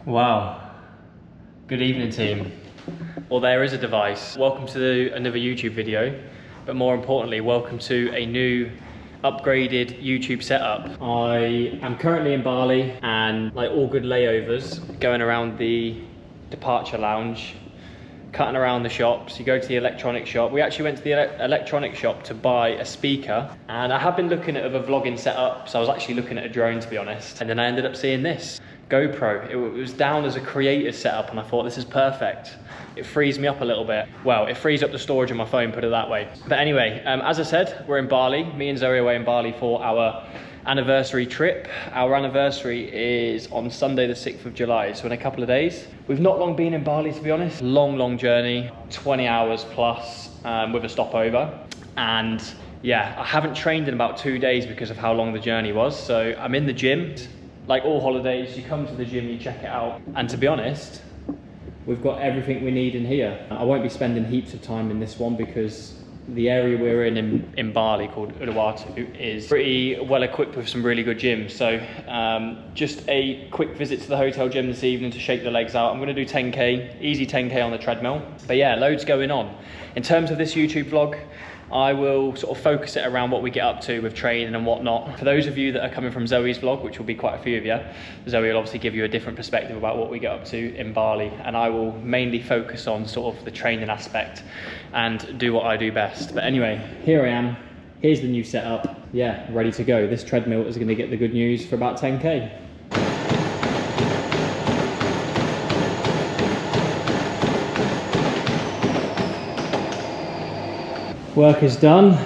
Wow. Good evening, team. Well, there is a device. Welcome to another YouTube video, but more importantly, welcome to a new upgraded YouTube setup. I am currently in Bali and like all good layovers, going around the departure lounge, cutting around the shops. You go to the electronic shop. We actually went to the electronic shop to buy a speaker, and I have been looking at other vlogging setups. I was actually looking at a drone, to be honest, and then I ended up seeing this GoPro. It was down as a creator setup, and I thought this is perfect. It frees me up a little bit. Well, it frees up the storage on my phone, put it that way. But anyway, as I said, we're in Bali. Me and Zoe are away in Bali for our anniversary trip. Our anniversary is on Sunday the 6th of July, so in a couple of days. We've not long been in Bali, to be honest. Long journey, 20 hours plus with a stopover. And yeah, I haven't trained in about 2 days because of how long the journey was. So I'm in the gym. Like all holidays, you come to the gym, you check it out. And to be honest, we've got everything we need in here. I won't be spending heaps of time in this one because the area we're in Bali, called Uluwatu, is pretty well equipped with some really good gyms. So just a quick visit to the hotel gym this evening to shake the legs out. I'm gonna do 10K, easy 10K on the treadmill. But yeah, loads going on. In terms of this YouTube vlog, I will sort of focus it around what we get up to with training and whatnot. For those of you that are coming from Zoe's vlog, which will be quite a few of you, Zoe will obviously give you a different perspective about what we get up to in Bali, and I will mainly focus on sort of the training aspect and do what I do best. But anyway, here I am. Here's the new setup. Yeah, ready to go. This treadmill is going to get the good news for about 10K. Work is done.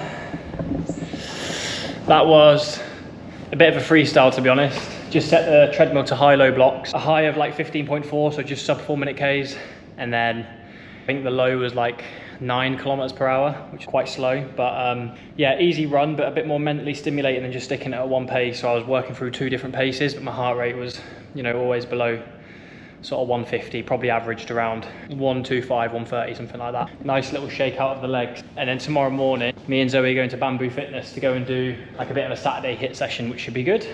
That was a bit of a freestyle, to be honest. Just set the treadmill to high-low blocks. A high of like 15.4, so just sub 4-minute Ks. And then I think the low was like 9 kilometers per hour, which is quite slow. But yeah, easy run, but a bit more mentally stimulating than just sticking it at one pace. So I was working through 2 different paces, but my heart rate was, you know, always below sort of 150, probably averaged around 125, 130, something like that. Nice little shake out of the legs. And then tomorrow morning, me and Zoe are going to Bamboo Fitness to go and do like a bit of a Saturday hit session, which should be good.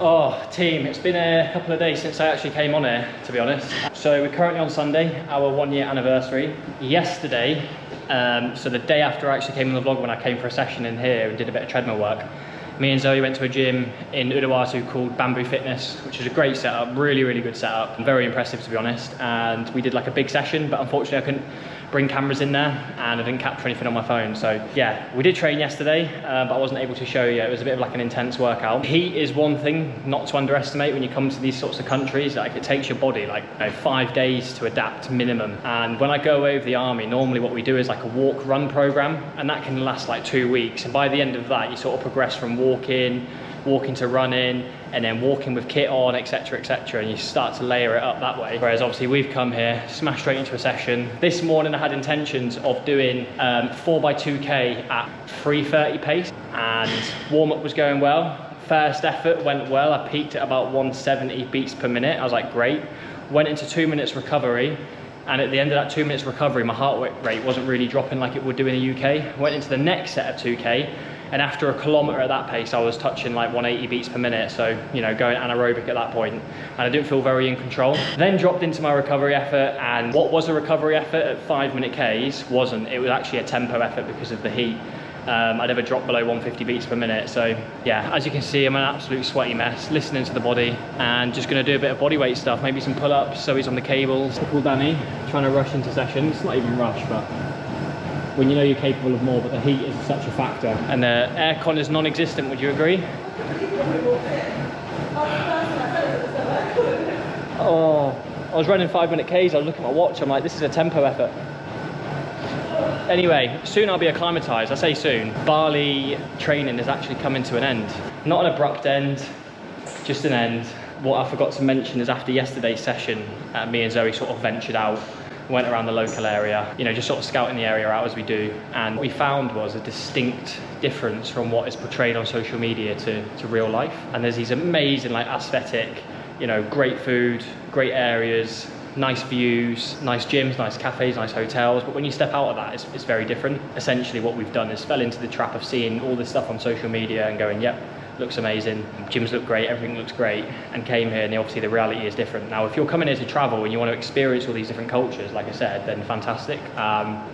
Oh, team, it's been a couple of days since I actually came on here, to be honest. So we're currently on Sunday, our 1-year anniversary. Yesterday, so the day after I actually came on the vlog, when I came for a session in here and did a bit of treadmill work, me and Zoe went to a gym in Uluwatu called Bamboo Fitness, which is a great setup, really good setup. Very impressive, to be honest. And we did like a big session, but unfortunately I couldn't bring cameras in there and I didn't capture anything on my phone. So yeah, we did train yesterday, but I wasn't able to show you. It was a bit of like an intense workout. Heat is one thing not to underestimate when you come to these sorts of countries. Like, it takes your body like 5 days to adapt minimum. And when I go away with the army, normally what we do is like a walk run program, and that can last like 2 weeks. And by the end of that, you sort of progress from walking to running, and then walking with kit on, etc, and you start to layer it up that way. Whereas obviously we've come here, smashed straight into a session. This morning I had intentions of doing 4x2K at 3:30 pace, and warm-up was going well. First effort went well. I peaked at about 170 beats per minute. I was like, great. Went into 2 minutes recovery, and at the end of that 2 minutes recovery, my heart rate wasn't really dropping like it would do in the UK. Went into the next set of 2K, and after a kilometre at that pace, I was touching like 180 beats per minute. So, you know, going anaerobic at that point, and I didn't feel very in control. Then dropped into my recovery effort, and what was a recovery effort at 5-minute Ks wasn't. It was actually a tempo effort because of the heat. I never dropped below 150 beats per minute. So yeah, as you can see, I'm an absolute sweaty mess, listening to the body, and just gonna do a bit of body weight stuff, maybe some pull-ups. So he's on the cables. Typical Danny, trying to rush into session. It's not even rush, but when you know you're capable of more, but the heat is such a factor. And the aircon is non-existent, would you agree? Oh, I was running 5-minute Ks, I was looking at my watch, I'm like, this is a tempo effort. Anyway, soon I'll be acclimatized. I say soon. Bali training is actually coming to an end. Not an abrupt end, just an end. What I forgot to mention is after yesterday's session, me and Zoe sort of ventured out, went around the local area, you know, just sort of scouting the area out as we do. And what we found was a distinct difference from what is portrayed on social media to real life. And there's these amazing, like, aesthetic, you know, great food, great areas, nice views, nice gyms, nice cafes, nice hotels. But when you step out of that, it's very different. Essentially what we've done is fell into the trap of seeing all this stuff on social media and going, yep, looks amazing, gyms look great, everything looks great, and came here, and obviously the reality is different. Now, if you're coming here to travel and you want to experience all these different cultures, like I said, then fantastic.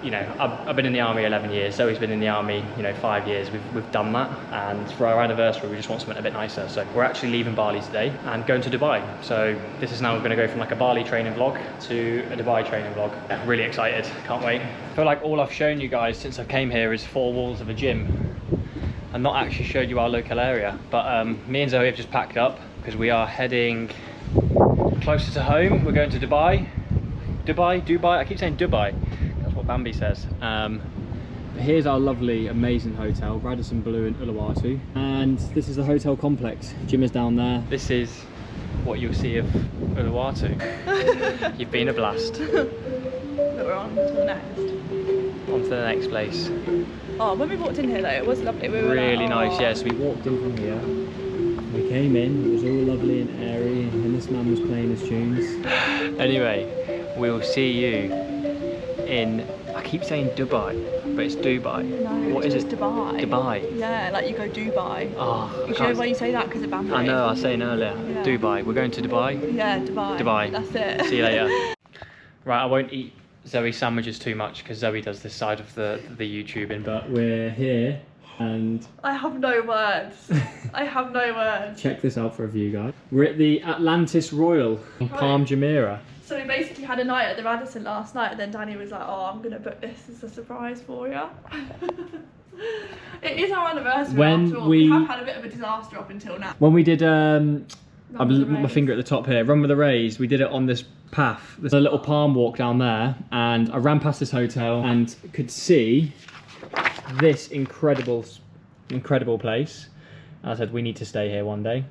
You know, I've been in the army 11 years, Zoe's been in the army, you know, 5 years. We've done that, and for our anniversary, we just want something a bit nicer. So we're actually leaving Bali today and going to Dubai. So this is now going to go from like a Bali training vlog to a Dubai training vlog. Yeah, really excited, can't wait. I feel like all I've shown you guys since I came here is 4 walls of a gym, and not actually showed you our local area. But me and Zoe have just packed up because we are heading closer to home. We're going to Dubai. Dubai, I keep saying Dubai. That's what Bambi says. Here's our lovely, amazing hotel, Radisson Blu in Uluwatu. And this is the hotel complex. Gym is down there. This is what you'll see of Uluwatu. You've been a blast. But we're on to the next. On to the next place. Oh, when we walked in here though, it was lovely. We were really like, nice, yes. We walked in from here. We came in, it was all lovely and airy, and this man was playing his tunes. Anyway, we'll see you in, I keep saying Dubai, but it's Dubai. No, what it's is just it? Dubai. Dubai. Yeah, like you go Dubai. Oh, You know why you say that? Because of Bambi. I know, I was saying earlier. Yeah. Dubai. We're going to Dubai? Yeah, Dubai. Dubai. That's it. See you later. Right, I won't eat Zoe's sandwiches too much because Zoe does this side of the YouTubing, but we're here and I have no words. I have no words. check this out for a view, guys. We're at the Atlantis Royal in Palm Jumeirah. So we basically had a night at the Radisson last night, and then Danny was like, oh, I'm going to book this as a surprise for you. It is our anniversary after all. We have had a bit of a disaster up until now. When we did, my finger at the top here, Run with the Rays, we did it on this path. There's a little palm walk down there, and I ran past this hotel and could see this incredible place. And I said, we need to stay here one day.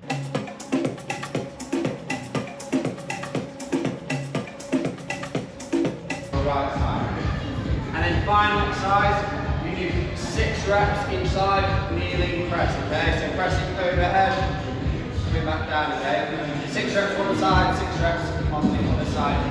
Right side. And then final exercise, you do 6 reps inside, kneeling press, okay? So pressing overhead, coming back down, okay? 6 reps one side, 6 reps on the other side.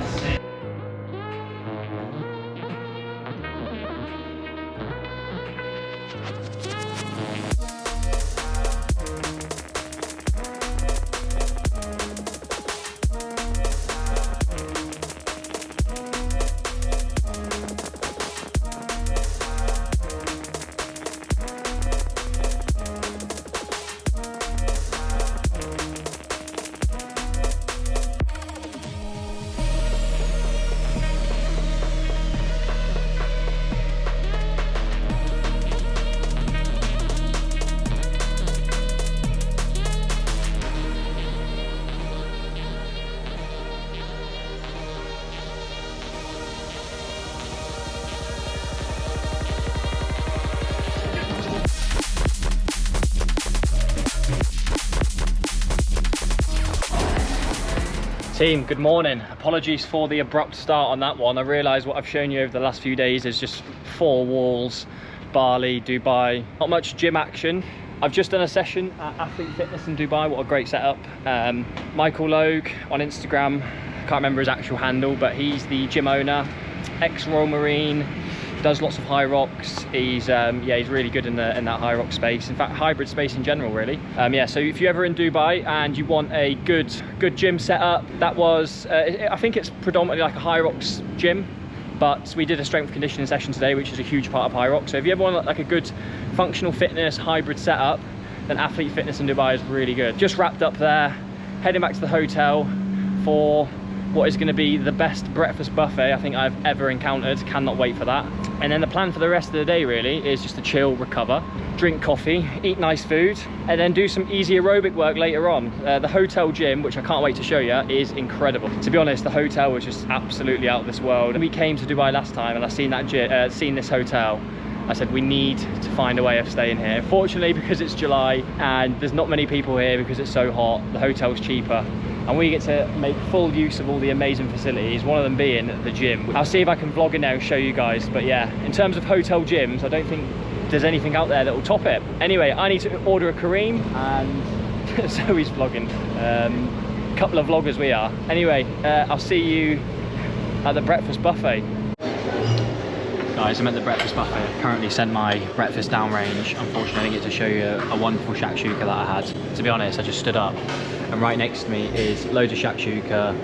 Team, good morning. Apologies for the abrupt start on that one. I realise what I've shown you over the last few days is just 4 walls, Bali, Dubai, not much gym action. I've just done a session at Athlete Fitness in Dubai. What a great setup. Michael Logue on Instagram, can't remember his actual handle, but he's the gym owner, ex-Royal Marine, does lots of Hyrox. He's he's really good in that Hyrox space. In fact, hybrid space in general, really. Yeah. So if you're ever in Dubai and you want a good gym setup, that was I think it's predominantly like a Hyrox gym, but we did a strength conditioning session today, which is a huge part of Hyrox. So if you ever want like a good functional fitness hybrid setup, then Athlete Fitness in Dubai is really good. Just wrapped up there, heading back to the hotel for what is going to be the best breakfast buffet I think I've ever encountered. Cannot wait for that. And then the plan for the rest of the day really is just to chill, recover, drink coffee, eat nice food, and then do some easy aerobic work later on. The hotel gym, which I can't wait to show you, is incredible. To be honest, the hotel was just absolutely out of this world. When we came to Dubai last time and I seen this hotel, I said we need to find a way of staying here. Fortunately, because it's July and there's not many people here because it's so hot, the hotel's cheaper. And we get to make full use of all the amazing facilities, one of them being the gym. I'll see if I can vlog in there and show you guys, but yeah, in terms of hotel gyms, I don't think there's anything out there that will top it. Anyway, I need to order a Kareem, and Zoe's vlogging. Couple of vloggers we are. Anyway, I'll see you at the breakfast buffet. Guys, I'm at the breakfast buffet. Currently sent my breakfast downrange. Unfortunately, I didn't get to show you a wonderful shakshuka that I had. To be honest, I just stood up, and right next to me is loads of shakshuka.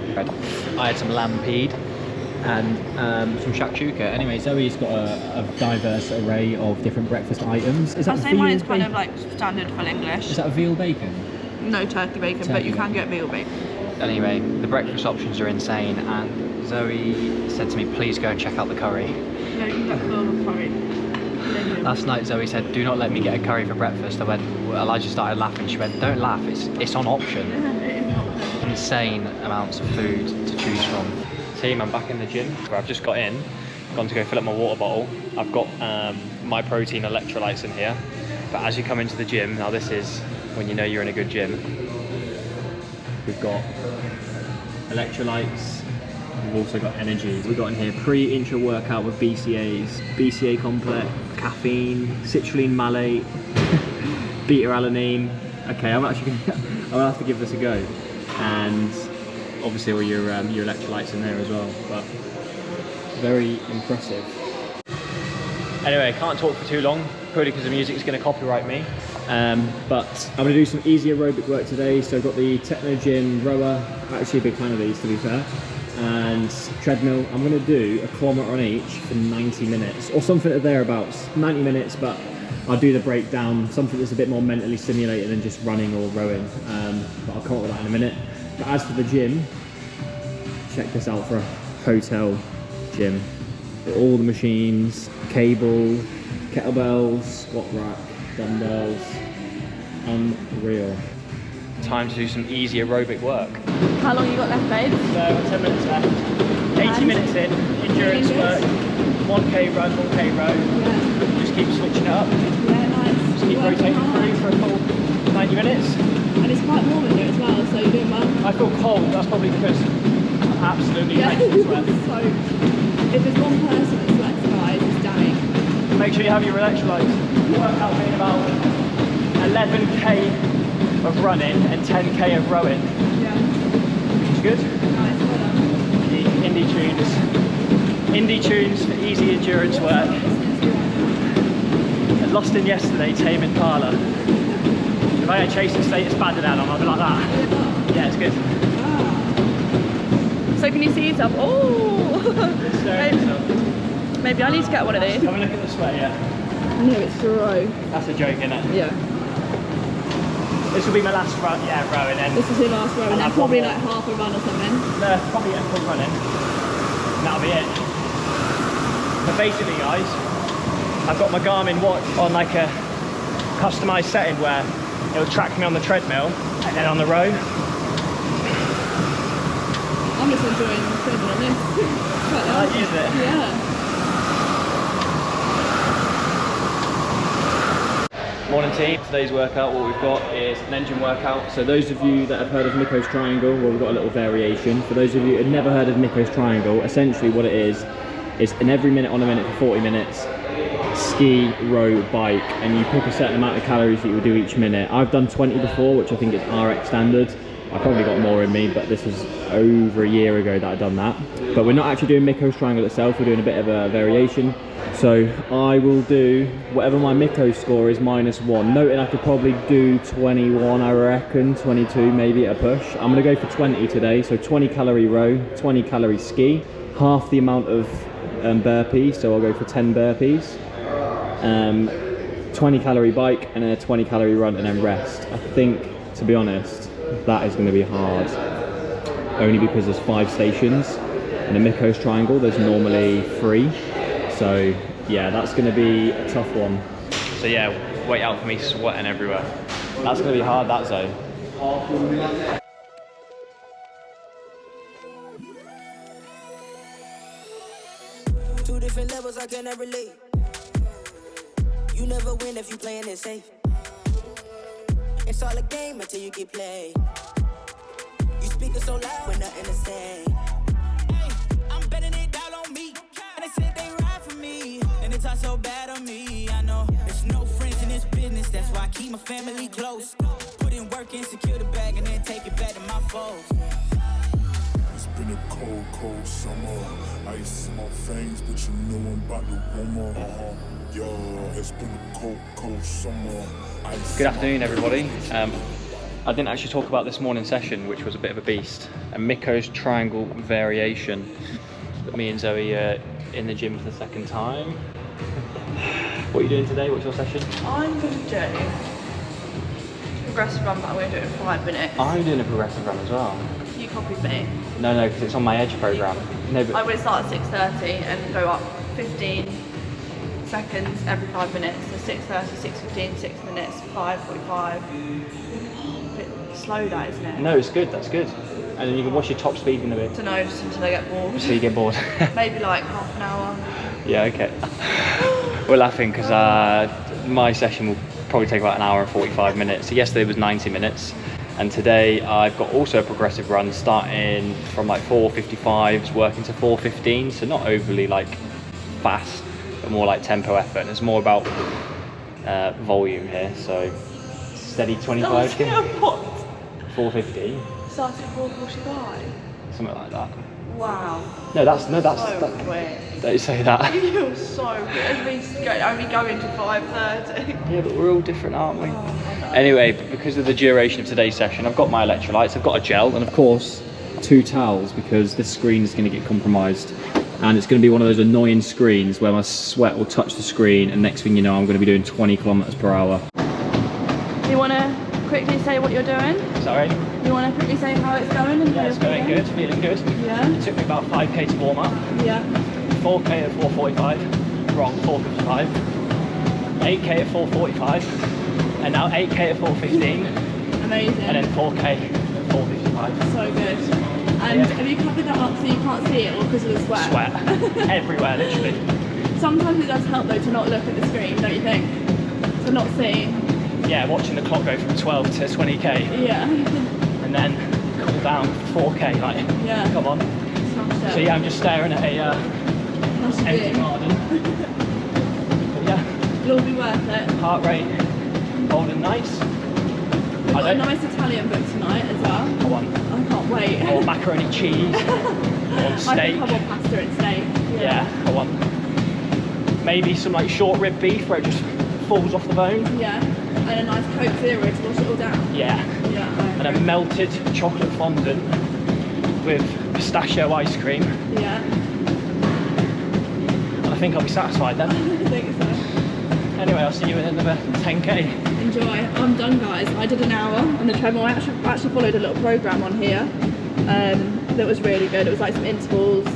I had some lamb peed and some shakshuka. Anyway, Zoe's got a diverse array of different breakfast items. Is that I'd say mine is kind of like standard full English. Is that a veal bacon? No turkey bacon, but you can get veal bacon. Anyway, the breakfast options are insane, and Zoe said to me, please go and check out the curry. Yeah, you can get full curry. Last night Zoe said, do not let me get a curry for breakfast. I went, well, Elijah started laughing. She went, don't laugh, it's on option. Yeah, it is an option. Insane amounts of food to choose from. Team, I'm back in the gym where I've just gone to go fill up my water bottle. I've got my protein electrolytes in here. But as you come into the gym, now this is when you know you're in a good gym. We've got electrolytes. We've also got energy. We've got in here pre-intra workout with BCAAs, BCA complex, caffeine, citrulline malate, beta-alanine. Okay, I'm gonna have to give this a go. And obviously all your electrolytes in there as well. But very impressive. Anyway, I can't talk for too long, purely because the music is going to copyright me. But I'm going to do some easy aerobic work today. So I've got the Techno Gym rower, actually a big fan of these to be fair, and treadmill. I'm going to do a kilometre on each for 90 minutes, or something or thereabouts. 90 minutes, but I'll do the breakdown, something that's a bit more mentally stimulating than just running or rowing. But I'll come up with that in a minute. But as for the gym, check this out for a hotel gym. All the machines, cable, kettlebells, squat rack, dumbbells, unreal. Time to do some easy aerobic work. How long you got left, babe? So 10 minutes left. 80 minutes in, endurance work, 1k run, 1k row. Yeah. Just keep switching it up. Yeah, nice. Just keep rotating through for a full 90 minutes. And it's quite warm in here as well, so you're doing well. I feel cold, that's probably because I'm absolutely drenched in sweat. So, if there's one person that sweats, guys, it's Danny. Make sure you have your electrolytes. Workout being about 11k of running and 10k of rowing. Yeah. It's good. Nice, well done. Indie tunes for easy endurance work. I lost in yesterday, Tame Impala. If I had chasing status banded out on, I'd be like that. Yeah, it's good. So can you see yourself? Oh! Maybe I need to get one of these. Have a look at the sweat, yeah. No, it's gross. That's a joke, isn't it? Yeah. This will be my last run, yeah, row, and then... This is your last row, and then probably like half a run or something. No, probably a full running. And that'll be it. But basically, guys, I've got my Garmin watch on like a customised setting where it'll track me on the treadmill and then on the row. I'm just enjoying filming on this. Quite I like using it. Yeah. Morning team, today's workout, what we've got is an engine workout. So those of you that have heard of Mikko's Triangle, well, we've got a little variation. For those of you who have never heard of Mikko's Triangle, essentially what it is an every minute on a minute for 40 minutes, ski, row, bike, and you pick a certain amount of calories that you'll do each minute. I've done 20 before, which I think is RX standard. I probably got more in me, but this was over a year ago that I'd done that. But we're not actually doing Mikko's Triangle itself, we're doing a bit of a variation. So I will do whatever my Mikko score is -1. Noting I could probably do 21, I reckon, 22 maybe at a push. I'm gonna go for 20 today, so 20 calorie row, 20 calorie ski, half the amount of burpees, so I'll go for 10 burpees. 20 calorie bike and then a 20 calorie run and then rest. I think, to be honest, that is gonna be hard. Only because there's 5 stations. In the Mikko's Triangle, there's normally 3. So yeah, that's going to be a tough one. So yeah, wait out for me sweating everywhere. That's going to be hard, that zone. Two different levels, I cannot relate. You never win if you playing it safe. It's all a game until you get played. You speaking so loud when nothing to say. Hey, I'm betting it down on me. And they said they ride for me. And they talk so bad on me. I know there's no friends in this business. That's why I keep my family close. Put in work and secure the bag and then take it back to my foes. It's been a cold cold summer. Ice in my veins, but you know I'm about to warm up. Yeah, it's been a cold, cold summer. Good afternoon, everybody. I didn't actually talk about this morning session, which was a bit of a beast. A Miko's triangle variation. But me and Zoe are in the gym for the second time. What are you doing today? What's your session? I'm going to do progressive run, but I'm going to do it in 5 minutes. I'm doing a progressive run as well. You copied me. No, because it's on my Edge program. No, but I'm going to start at 6:30 and go up 15 seconds every 5 minutes. So 6:30, 6:15, 6 minutes, 5:45. A bit slow, that, isn't it? no, it's good. That's good. And then you can watch your top speed in a bit. I don't know, just until I get bored. So you get bored. Maybe like half an hour. Yeah, okay. We're laughing because my session will probably take about an hour and 45 minutes. So yesterday was 90 minutes. And today I've got also a progressive run starting from like 4:55s, working to 4:15. So not overly like fast, but more like tempo effort. And it's more about volume here. So steady 25. Starting at what? 4:50. Starting at 4:45. Something like that. Wow. No, that's So quick. don't say that. You're so good. Only going to 5:30. Yeah, but we're all different, aren't we? Oh, I know. Anyway, because of the duration of today's session, I've got my electrolytes, I've got a gel, and of course, 2 towels, because this screen is going to get compromised. And it's going to be one of those annoying screens where my sweat will touch the screen, and next thing you know, I'm going to be doing 20 kilometers per hour. You want to quickly say what you're doing? Sorry? You want to quickly say how it's going? And Yeah, it's going good, feeling good. Yeah. It took me about 5k to warm up. Yeah. 4k at 4:45, wrong, 4:55. 8k at 4:45, and now 8k at 4:15, Amazing. and then 4k at 4:55. So good. And Yeah. have you covered that up so you can't see it, or because of the sweat? Sweat everywhere, literally. Sometimes it does help though to not look at the screen, don't you think? To not see. Yeah, watching the clock go from 12 to 20k, Yeah. and then cool down 4k, like, Yeah. come on. Smashed it. So yeah, I'm just staring at a Must empty be. garden. But yeah, It'll all be worth it. heart rate holding nice. We've got a nice Italian book tonight as well. I want I can't wait. or macaroni cheese, or I steak. think I want pasta and steak. Yeah, I want maybe some like short rib beef where it just falls off the bone. Yeah. And a nice Coke Zero to wash it all down. Yeah, Yeah. and a melted chocolate fondant with pistachio ice cream. Yeah. I think I'll be satisfied then. I think so. Anyway, I'll see you in another 10k. Enjoy. I'm done, guys. I did an hour on the treadmill. I actually followed a little program on here that was really good. It was like some intervals.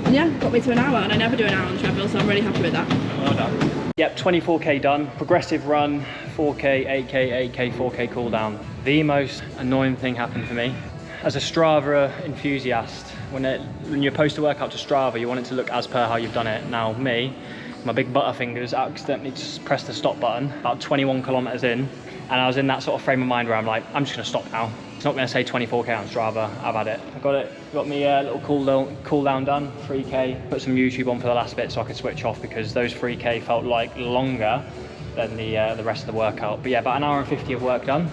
And yeah, got me to an hour. And I never do an hour on the treadmill, so I'm really happy with that. Well done. Yep, 24k done. Progressive run, 4k, 8k, 8k, 4k cool down. The most annoying thing happened for me. As a Strava enthusiast, when you're supposed to work out to Strava, you want it to look as per how you've done it. Now me, my big butterfingers accidentally just pressed the stop button about 21 kilometers in, and I was in that sort of frame of mind where I'm like, I'm just gonna stop now. It's not gonna say 24k on Strava, I've had it. I got me a little cool down done, 3k, put some YouTube on for the last bit so I could switch off because those 3k felt like longer than the rest of the workout. But yeah, about an hour and 50 of work done,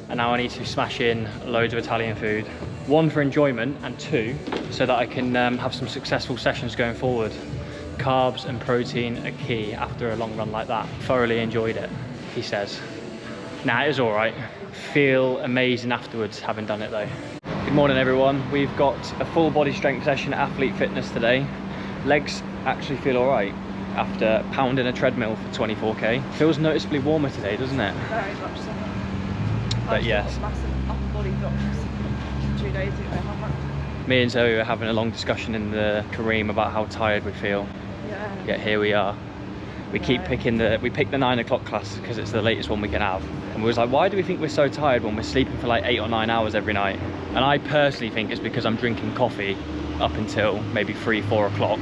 and now I need to smash in loads of Italian food. 1 for enjoyment, and 2 so that I can have some successful sessions going forward. Carbs and protein are key after a long run like that. Thoroughly enjoyed it, he says. Nah, it was all right. Feel amazing afterwards having done it though. Good morning everyone. We've got a full body strength session at Athlete Fitness today. Legs actually feel all right after pounding a treadmill for 24k. Feels noticeably warmer today, doesn't it? Very much so. But yes. Massive upper body drops 2 days ago. Me and Zoe were having a long discussion in the Kareem about how tired we feel. Yeah. Yet here we are. We keep picking we picked the 9 o'clock class because it's the latest one we can have. And we was like, why do we think we're so tired when we're sleeping for like 8 or 9 hours every night? And I personally think it's because I'm drinking coffee up until maybe 3, 4 o'clock.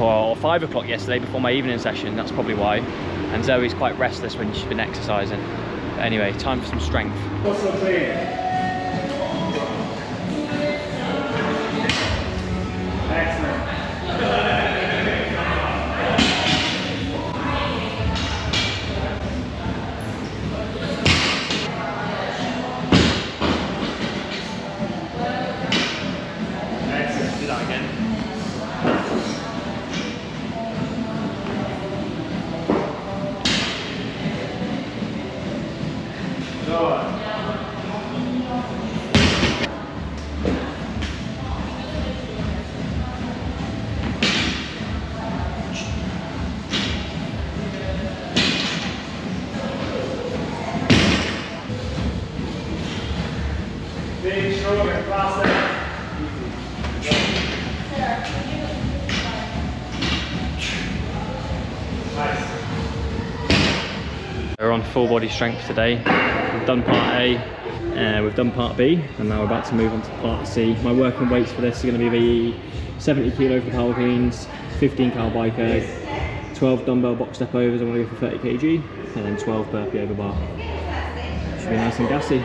Or 5 o'clock yesterday before my evening session, that's probably why. And Zoe's quite restless when she's been exercising. But anyway, time for some strength. Also clean. Excellent. Excellent. that again. Big, stronger, faster. Nice. We're on full body strength today. We've done part A, we've done part B, and now we're about to move on to part C. My working weights for this are going to be the 70 kilo for power cleans, 15 cal biker, 12 dumbbell box step overs, I want to go for 30 kg, and then 12 burpee over bar. Should be nice and gassy.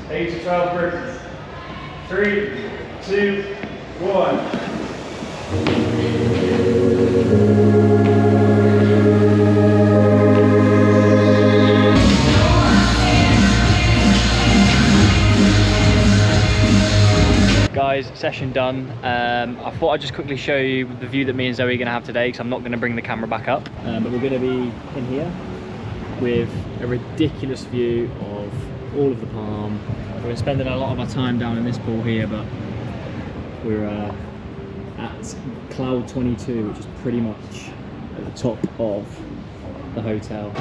8 to 12 burpees. 3, 2, 1. Guys, session done. I thought I'd just quickly show you the view that me and Zoe are going to have today, because I'm not going to bring the camera back up. But we're going to be in here with a ridiculous view of all of the palm. We're spending a lot of our time down in this pool here, but we're at cloud 22, which is pretty much at the top of the hotel.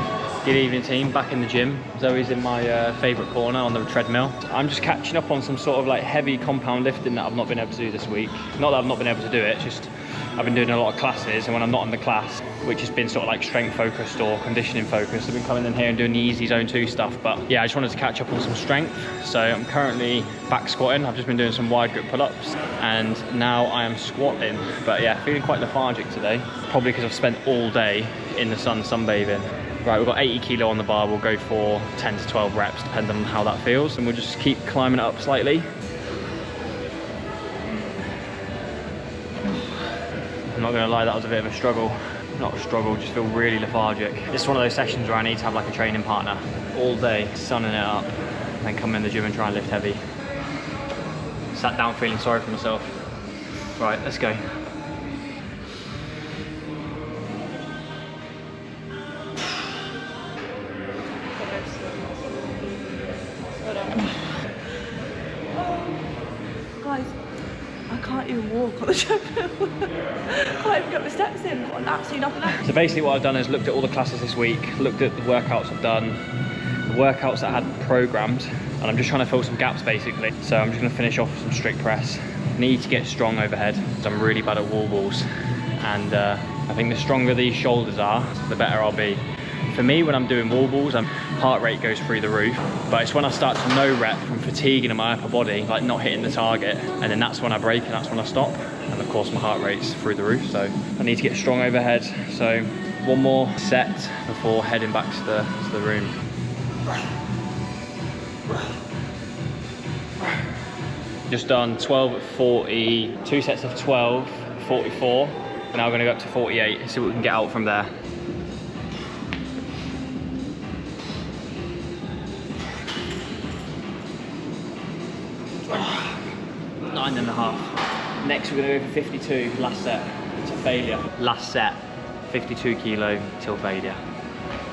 Good evening team, back in the gym. Zoe's in my favourite corner on the treadmill. I'm just catching up on some sort of like heavy compound lifting that I've not been able to do this week. Not that I've not been able to do it, just I've been doing a lot of classes, and when I'm not in the class, which has been sort of like strength focused or conditioning focused, I've been coming in here and doing the easy zone 2 stuff. But yeah, I just wanted to catch up on some strength. So I'm currently back squatting. I've just been doing some wide grip pull-ups, and now I am squatting. But yeah, feeling quite lethargic today, probably because I've spent all day in the sun sunbathing. Right, we've got 80 kilo on the bar. We'll go for 10 to 12 reps, depending on how that feels, and we'll just keep climbing it up slightly. I'm not gonna lie, that was a bit of a struggle. Not a struggle, just feel really lethargic. This is one of those sessions where I need to have like a training partner all day, sunning it up, and then come in the gym and try and lift heavy. Sat down feeling sorry for myself. Right, let's go. Guys, I can't even walk on the treadmill. I can't even get my steps in. I've got absolutely nothing left. So basically what I've done is looked at all the classes this week, looked at the workouts I've done, the workouts that I had programmed, and I'm just trying to fill some gaps basically. So I'm just going to finish off with some strict press. Need to get strong overhead, because I'm really bad at wall balls. And I think the stronger these shoulders are, the better I'll be. For me, when I'm doing wall balls, heart rate goes through the roof. But it's when I start to no rep from fatiguing in my upper body, like not hitting the target, and then that's when I break and that's when I stop. And of course my heart rate's through the roof, so I need to get strong overhead. So one more set before heading back to the room. Just done 12 at 40, 2 sets of 12, 44. And now we're gonna go up to 48 and see what we can get out from there. 9.5. Next we're going to go for 52, last set, to failure. Last set, 52 kilo till failure.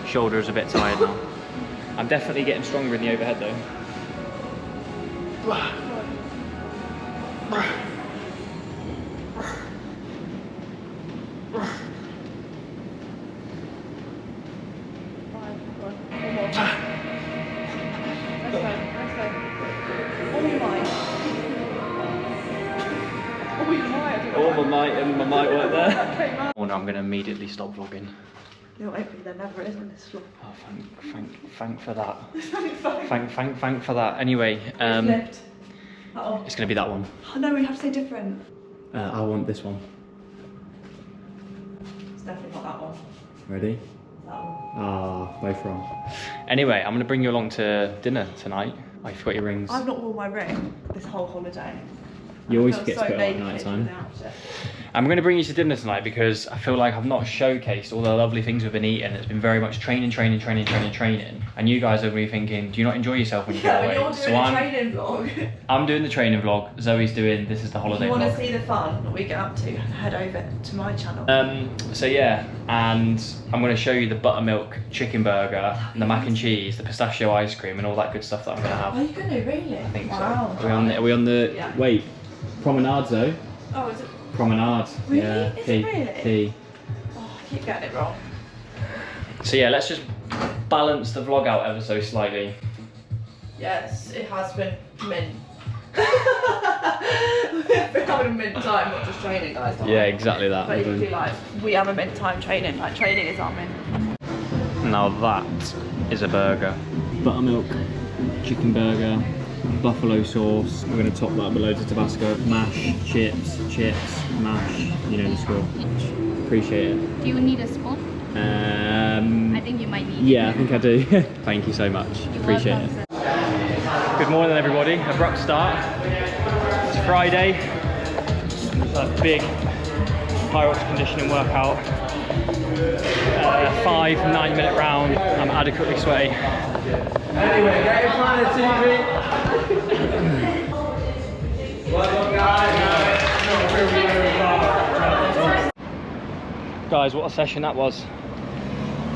Shoulder is a bit tired now. I'm definitely getting stronger in the overhead though. My mic work there. Oh no, I'm going to immediately stop vlogging. No, hopefully there never is in this vlog. Oh, thank for that. thank for that. Anyway, it's going to be that one. Oh no, we have to say different. I want this one. It's definitely not that one. Ready? That one. Ah, both wrong. Anyway, I'm going to bring you along to dinner tonight. Oh, you forgot your rings. I've not worn my ring this whole holiday. You always forget to put it on at night time. I'm going to bring you to dinner tonight because I feel like I've not showcased all the lovely things we've been eating. It's been very much training. And you guys are going to be thinking, do you not enjoy yourself when you go away? You're doing the training vlog. I'm doing the training vlog. Zoe's doing, this is the holiday vlog. If you want to see the fun that we get up to, head over to my channel. So yeah, and I'm going to show you the buttermilk chicken burger, and the mac and cheese, the pistachio ice cream, and all that good stuff that I'm going to have. Are you going to really? I think wow. so. Are we on the wait, promenade Zoe? Oh, is it? Promenade. Really? Yeah. Is it really? P. Oh, I keep getting it wrong. So yeah, let's just balance the vlog out ever so slightly. Yes, it has been mint. We've been having a mint time, not just training, guys. Yeah, exactly that. But you feel like we have a mint time training, like training is our mint. Now that is a burger. Buttermilk chicken burger, buffalo sauce. We're going to top that with loads of Tabasco. Mash, chips, mash. You know the score. Appreciate it. Do you need a spoon? I think you might need Yeah, it. I think I do. Thank you so much. Appreciate it. Good morning, everybody. Abrupt start. It's Friday. It's a big Hyrox conditioning workout. 5 9-minute round. I'm adequately sweaty. Anyway, get in front of the TV. Well done, guys. Guys, what a session that was.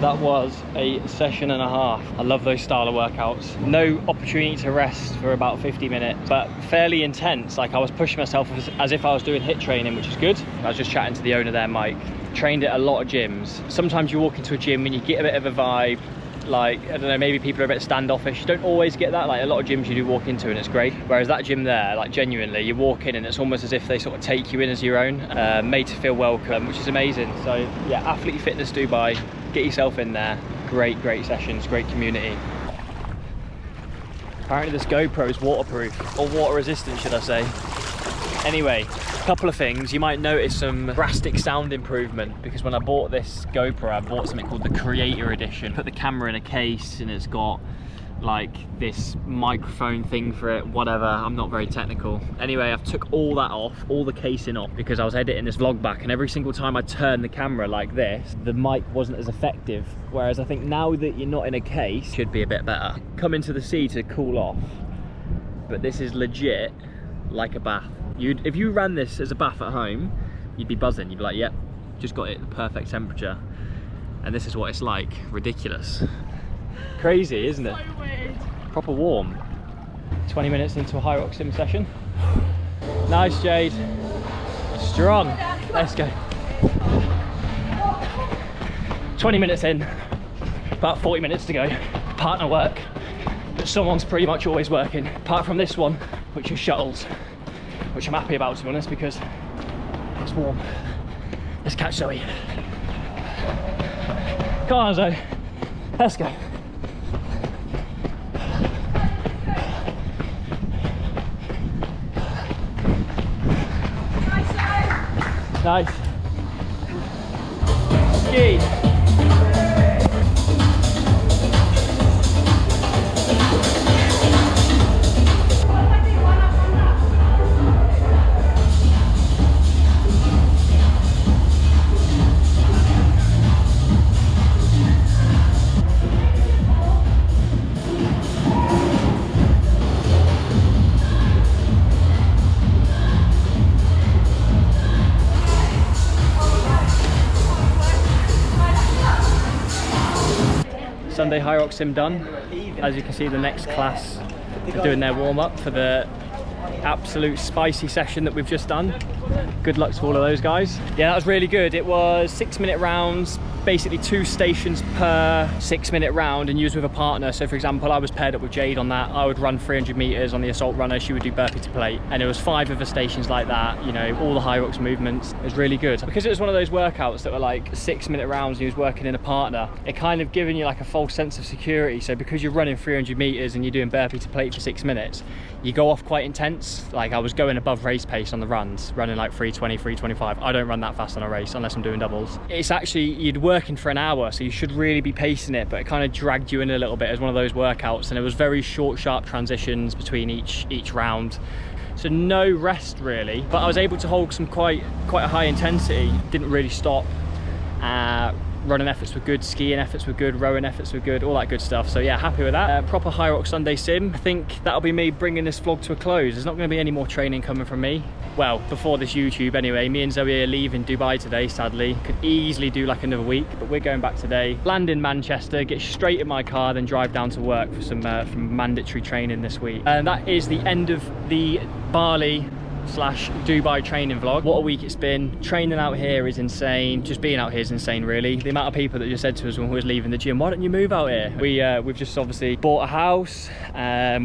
That was a session and a half. I love those style of workouts. No opportunity to rest for about 50 minutes, but fairly intense. Like I was pushing myself as if I was doing HIIT training, which is good. I was just chatting to the owner there, Mike. Trained at a lot of gyms. Sometimes you walk into a gym and you get a bit of a vibe, like, I don't know, maybe people are a bit standoffish. You don't always get that. Like a lot of gyms you do walk into and it's great. Whereas that gym there, like genuinely, you walk in and it's almost as if they sort of take you in as your own, made to feel welcome, which is amazing. So yeah, Athlete Fitness Dubai, get yourself in there. Great sessions, great community. Apparently this GoPro is waterproof, or water resistant should I say. Anyway, a couple of things. You might notice some drastic sound improvement because when I bought this GoPro, I bought something called the Creator Edition. Put the camera in a case and it's got like this microphone thing for it, whatever. I'm not very technical. Anyway, I've took all that off, all the casing off, because I was editing this vlog back and every single time I turned the camera like this, the mic wasn't as effective. Whereas I think now that you're not in a case, it should be a bit better. Come into the sea to cool off, but this is legit like a bath. If you ran this as a bath at home, you'd be buzzing. You'd be like, yep, just got it at the perfect temperature. And this is what it's like. Ridiculous. Crazy, isn't it? So weird. Proper warm. 20 minutes into a Hyrox sim session. Nice, Jade. Strong. Let's go. 20 minutes in, about 40 minutes to go. Partner work, but someone's pretty much always working. Apart from this one, which is shuttles, which I'm happy about, to be honest, because it's warm. Let's catch Zoe. Come on, Zoe. Let's go. Nice. Ski. Sunday Hyrox sim done. As you can see, the next class are doing their warm-up for the absolute spicy session that we've just done. Good luck to all of those guys. Yeah, that was really good. It was 6-minute rounds, basically 2 stations per 6-minute round, and used with a partner. So for example, I was paired up with Jade on that. I would run 300 meters on the assault runner, she would do burpee to plate, and it was 5 of the stations like that, you know, all the Hyrox movements. It was really good. Because it was one of those workouts that were like 6-minute rounds and you was working in a partner, it kind of given you like a false sense of security. So because you're running 300 meters and you're doing burpee to plate for 6 minutes, you go off quite intense. Like I was going above race pace on the runs, running like 320, 325. I don't run that fast on a race unless I'm doing doubles. It's actually, you'd working for an hour, so you should really be pacing it, but it kind of dragged you in a little bit as one of those workouts, and it was very short, sharp transitions between each round. so no rest really, but I was able to hold some quite a high intensity, didn't really stop. Running efforts were good, skiing efforts were good, rowing efforts were good, all that good stuff. So yeah, happy with that. Proper Hyrox Sunday sim. I think that'll be me bringing this vlog to a close. There's not going to be any more training coming from me. Well, before this YouTube anyway. Me and Zoe are leaving Dubai today, sadly. Could easily do like another week, but we're going back today. Land in Manchester, get straight in my car, then drive down to work for some mandatory training this week. And that is the end of the Bali / Dubai training vlog. What a week it's been. Training out here is insane. Just being out here is insane really. The amount of people that just said to us when we was leaving the gym, why don't you move out here? We've just obviously bought a house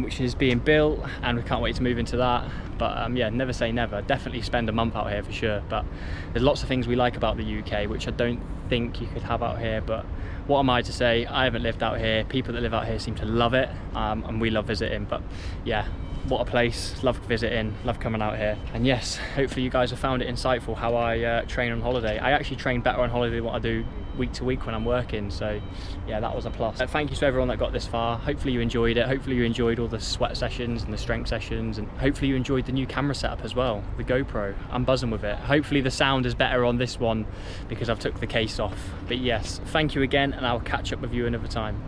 which is being built, and we can't wait to move into that. But yeah, never say never. Definitely spend a month out here for sure. But there's lots of things we like about the UK which I don't think you could have out here. But what am I to say? I haven't lived out here. People that live out here seem to love it, and we love visiting. But yeah, what a place. Love visiting, love coming out here. And yes, hopefully you guys have found it insightful how I train on holiday. I actually train better on holiday than what I do week to week when I'm working, so yeah, that was a plus. Thank you to everyone that got this far. Hopefully you enjoyed it. Hopefully you enjoyed all the sweat sessions and the strength sessions, and hopefully you enjoyed the new camera setup as well, the GoPro. I'm buzzing with it. Hopefully the sound is better on this one because I've took the case off. But yes, thank you again, and I'll catch up with you another time.